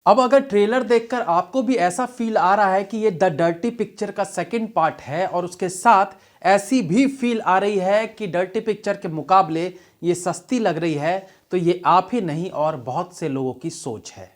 अब अगर ट्रेलर देखकर आपको भी ऐसा फील आ रहा है कि ये द डर्टी पिक्चर का सेकंड पार्ट है और उसके साथ ऐसी भी फील आ रही है कि डर्टी पिक्चर के मुकाबले ये सस्ती लग रही है, तो ये आप ही नहीं और बहुत से लोगों की सोच है।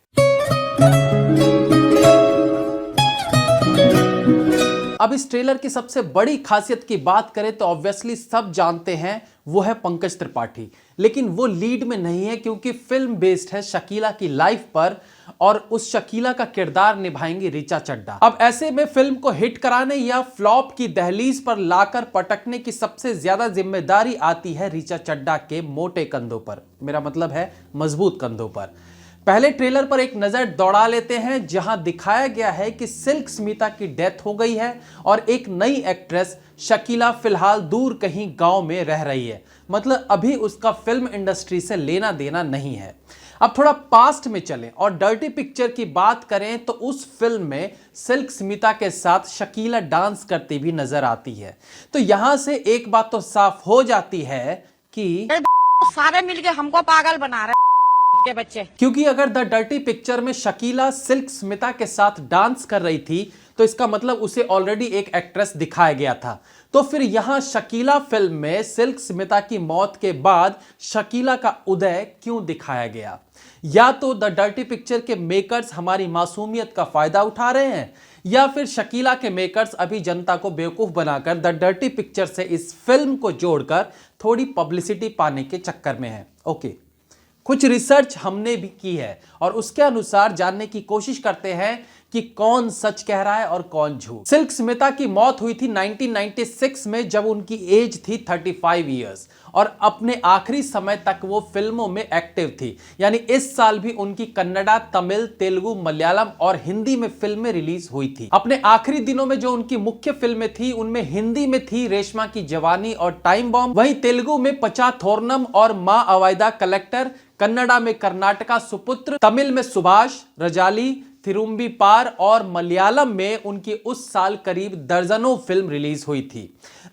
अब इस ट्रेलर की सबसे बड़ी खासियत की बात करें तो ऑब्वियसली सब जानते हैं वो है पंकज त्रिपाठी, लेकिन वो लीड में नहीं है क्योंकि फिल्म बेस्ड है शकीला की लाइफ पर और उस शकीला का किरदार निभाएंगी ऋचा चड्ढा। अब ऐसे में फिल्म को हिट कराने या फ्लॉप की दहलीज पर लाकर पटकने की सबसे ज्यादा जिम्मेदारी आती है ऋचा चड्ढा के मोटे कंधों पर, मेरा मतलब है मजबूत कंधों पर। पहले ट्रेलर पर एक नजर दौड़ा लेते हैं जहां दिखाया गया है कि सिल्क स्मिता की डेथ हो गई है और एक नई एक्ट्रेस शकीला फिलहाल दूर कहीं गांव में रह रही है, मतलब अभी उसका फिल्म इंडस्ट्री से लेना देना नहीं है। अब थोड़ा पास्ट में चलें और डर्टी पिक्चर की बात करें तो उस फिल्म में सिल्क स्मिता के साथ शकीला डांस करती भी नजर आती है। तो यहां से एक बात तो साफ हो जाती है कि सारे मिलके हमको पागल बना रहे के बच्चे, क्योंकि अगर द डर्टी पिक्चर में शकीला सिल्क स्मिता के साथ डांस कर रही थी तो इसका मतलब उसे ऑलरेडी एक एक्ट्रेस दिखाया गया था। तो फिर यहां शकीला फिल्म में सिल्क स्मिता की मौत के बाद शकीला का उदय क्यों दिखाया गया? या तो द डर्टी पिक्चर के मेकर्स हमारी मासूमियत का फायदा उठा रहे हैं या फिर शकीला के मेकर्स अभी जनता को बेवकूफ बनाकर द डर्टी पिक्चर से इस फिल्म को जोड़कर थोड़ी पब्लिसिटी पाने के चक्कर में है। ओके, कुछ रिसर्च हमने भी की है और उसके अनुसार जानने की कोशिश करते हैं कि कौन सच कह रहा है और कौन झूठ। सिल्क स्मिता की मौत हुई थी 1996 में जब उनकी एज थी 35 इयर्स और अपने आखिरी समय तक वो फिल्मों में एक्टिव थी, यानी इस साल भी उनकी कन्नड़ा, तमिल, तेलुगु, मलयालम और हिंदी में फिल्में रिलीज हुई थी। अपने आखिरी दिनों में जो उनकी मुख्य फिल्में थी उनमें हिंदी में थी रेशमा की जवानी और टाइम बॉम्ब, वहीं तेलुगु में पचाथोरनम और माँ अवायदा कलेक्टर, कन्नड़ा में कर्नाटका सुपुत्र, तमिल में सुभाष, रजाली, थिरुम्बी पार और मलयालम में उनकी उस साल करीब दर्जनों फिल्म रिलीज हुई थी।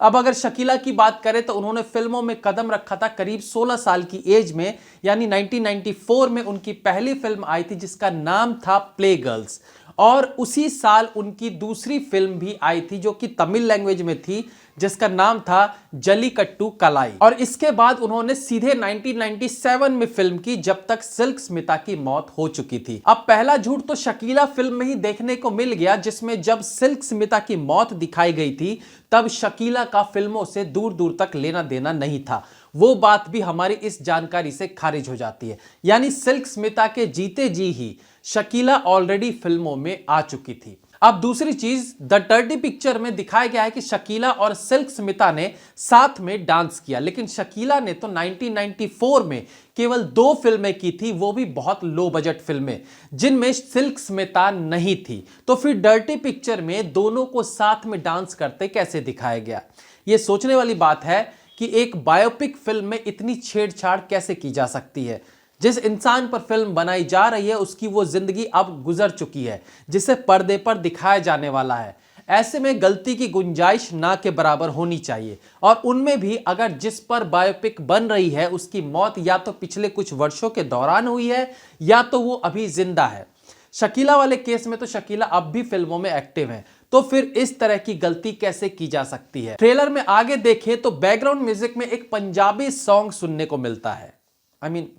अब अगर शकीला की बात करें तो उन्होंने फिल्मों में कदम रखा था करीब 16 साल की एज में, यानी 1994 में उनकी पहली फिल्म आई थी जिसका नाम था प्ले गर्ल्स और उसी साल उनकी दूसरी फिल्म भी आई थी जो कि तमिल लैंग्वेज में थी जिसका नाम था जलीकट्टू कलाई। और इसके बाद उन्होंने सीधे 1997 में फिल्म की जब तक सिल्क स्मिता की मौत हो चुकी थी। अब पहला झूठ तो शकीला फिल्म में ही देखने को मिल गया जिसमें जब सिल्क स्मिता की मौत दिखाई गई थी तब शकीला का फिल्मों से दूर दूर तक लेना देना नहीं था। वो बात भी हमारी इस जानकारी से खारिज हो जाती है, यानी सिल्क स्मिता के जीते जी ही शकीला ऑलरेडी फिल्मों में आ चुकी थी। अब दूसरी चीज, द डर्टी पिक्चर में दिखाया गया है कि शकीला और सिल्क स्मिता ने साथ में डांस किया, लेकिन शकीला ने तो 1994 में केवल 2 फिल्में की थी, वो भी बहुत लो बजट फिल्में जिनमें सिल्क स्मिता नहीं थी। तो फिर डर्टी पिक्चर में दोनों को साथ में डांस करते कैसे दिखाया गया? यह सोचने वाली बात है कि एक बायोपिक फिल्म में इतनी छेड़छाड़ कैसे की जा सकती है। जिस इंसान पर फिल्म बनाई जा रही है उसकी वो जिंदगी अब गुजर चुकी है जिसे पर्दे पर दिखाया जाने वाला है। ऐसे में गलती की गुंजाइश ना के बराबर होनी चाहिए और उनमें भी अगर जिस पर बायोपिक बन रही है उसकी मौत या तो पिछले कुछ वर्षों के दौरान हुई है या तो वो अभी जिंदा है। शकीला वाले केस में तो शकीला अब भी फिल्मों में एक्टिव है, तो फिर इस तरह की गलती कैसे की जा सकती है? ट्रेलर में आगे देखें तो बैकग्राउंड म्यूजिक में एक पंजाबी सॉन्ग सुनने को मिलता है। आई मीन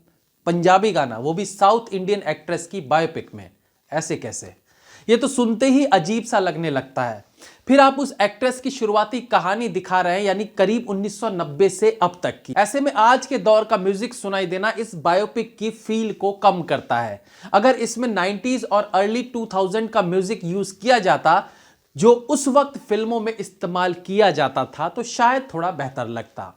पंजाबी गाना, वो भी साउथ इंडियन एक्ट्रेस की बायोपिक में। ऐसे कैसे? ये तो सुनते ही अजीब सा लगने लगता है। फिर आप उस एक्ट्रेस की शुरुआती कहानी दिखा रहे हैं, यानी करीब 1990 से अब तक की। ऐसे में आज के दौर का म्यूजिक सुनाई देना इस बायोपिक की फील को कम करता है। अगर इसमें 90s और अर्ली 2000 का म्यूजिक यूज किया जाता जो उस वक्त फिल्मों में इस्तेमाल किया जाता था तो शायद थोड़ा बेहतर लगता।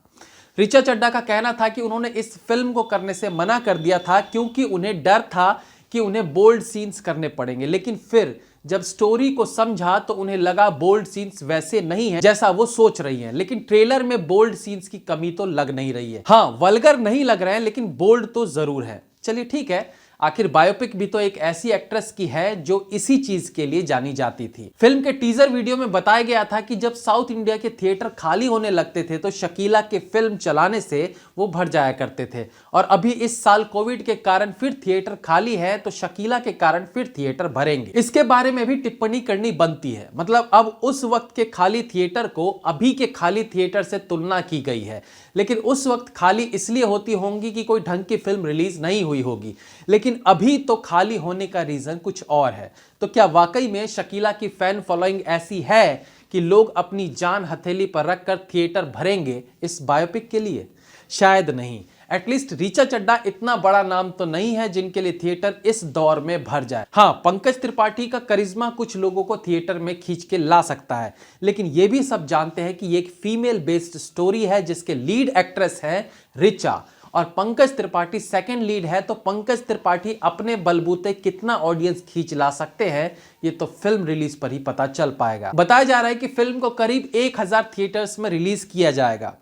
ऋचा चड्ढा का कहना था कि उन्होंने इस फिल्म को करने से मना कर दिया था क्योंकि उन्हें डर था कि उन्हें बोल्ड सीन्स करने पड़ेंगे, लेकिन फिर जब स्टोरी को समझा तो उन्हें लगा बोल्ड सीन्स वैसे नहीं है जैसा वो सोच रही हैं। लेकिन ट्रेलर में बोल्ड सीन्स की कमी तो लग नहीं रही है। हाँ, वल्गर नहीं लग रहे हैं लेकिन बोल्ड तो जरूर है। चलिए ठीक है, आखिर बायोपिक भी तो एक ऐसी एक्ट्रेस की है जो इसी चीज के लिए जानी जाती थी। फिल्म के टीजर वीडियो में बताया गया था कि जब साउथ इंडिया के थिएटर खाली होने लगते थे तो शकीला के फिल्म चलाने से वो भर जाया करते थे, और अभी इस साल कोविड के कारण फिर थिएटर खाली है तो शकीला के कारण फिर थिएटर भरेंगे। इसके बारे में भी टिप्पणी करनी बनती है। मतलब अब उस वक्त के खाली थिएटर को अभी के खाली थिएटर से तुलना की गई है, लेकिन उस वक्त खाली इसलिए होती होंगी कि कोई ढंग की फिल्म रिलीज नहीं हुई होगी, लेकिन अभी तो खाली होने का रीजन कुछ और है। तो क्या वाकई में शकीला की फैन फॉलोइंग ऐसी है कि लोग अपनी जान हथेली पर रखकर थिएटर भरेंगे इस बायोपिक के लिए? शायद नहीं। एटलीस्ट ऋचा चड्ढा इतना बड़ा नाम तो नहीं है जिनके लिए थिएटर इस दौर में भर जाए। हाँ, पंकज त्रिपाठी का करिश्मा कुछ लोगों को थिएटर में खींच के ला सकता है, लेकिन ये भी सब जानते हैं कि ये एक फीमेल बेस्ड स्टोरी है जिसके लीड एक्ट्रेस है ऋचा, और पंकज त्रिपाठी सेकंड लीड है। तो पंकज त्रिपाठी अपने बलबूते कितना ऑडियंस खींच ला सकते हैं ये तो फिल्म रिलीज पर ही पता चल पाएगा। बताया जा रहा है कि फिल्म को करीब 1000 थिएटर्स में रिलीज किया जाएगा।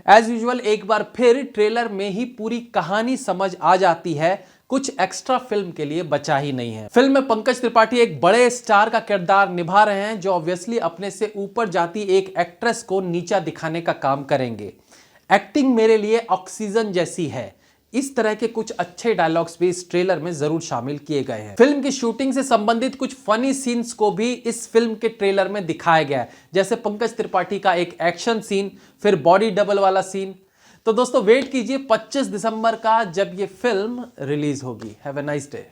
एज यूजुअल एक बार फिर ट्रेलर में ही पूरी कहानी समझ आ जाती है, कुछ एक्स्ट्रा फिल्म के लिए बचा ही नहीं है। फिल्म में पंकज त्रिपाठी एक बड़े स्टार का किरदार निभा रहे हैं जो ऑब्वियसली अपने से ऊपर जाती एक एक्ट्रेस को नीचा दिखाने का काम करेंगे। एक्टिंग मेरे लिए ऑक्सीजन जैसी है, इस तरह के कुछ अच्छे डायलॉग्स भी इस ट्रेलर में जरूर शामिल किए गए हैं। फिल्म की शूटिंग से संबंधित कुछ फनी सीन्स को भी इस फिल्म के ट्रेलर में दिखाया गया है, जैसे पंकज त्रिपाठी का एक एक्शन सीन, फिर बॉडी डबल वाला सीन। तो दोस्तों वेट कीजिए 25 दिसंबर का जब ये फिल्म रिलीज होगी। Have a nice day.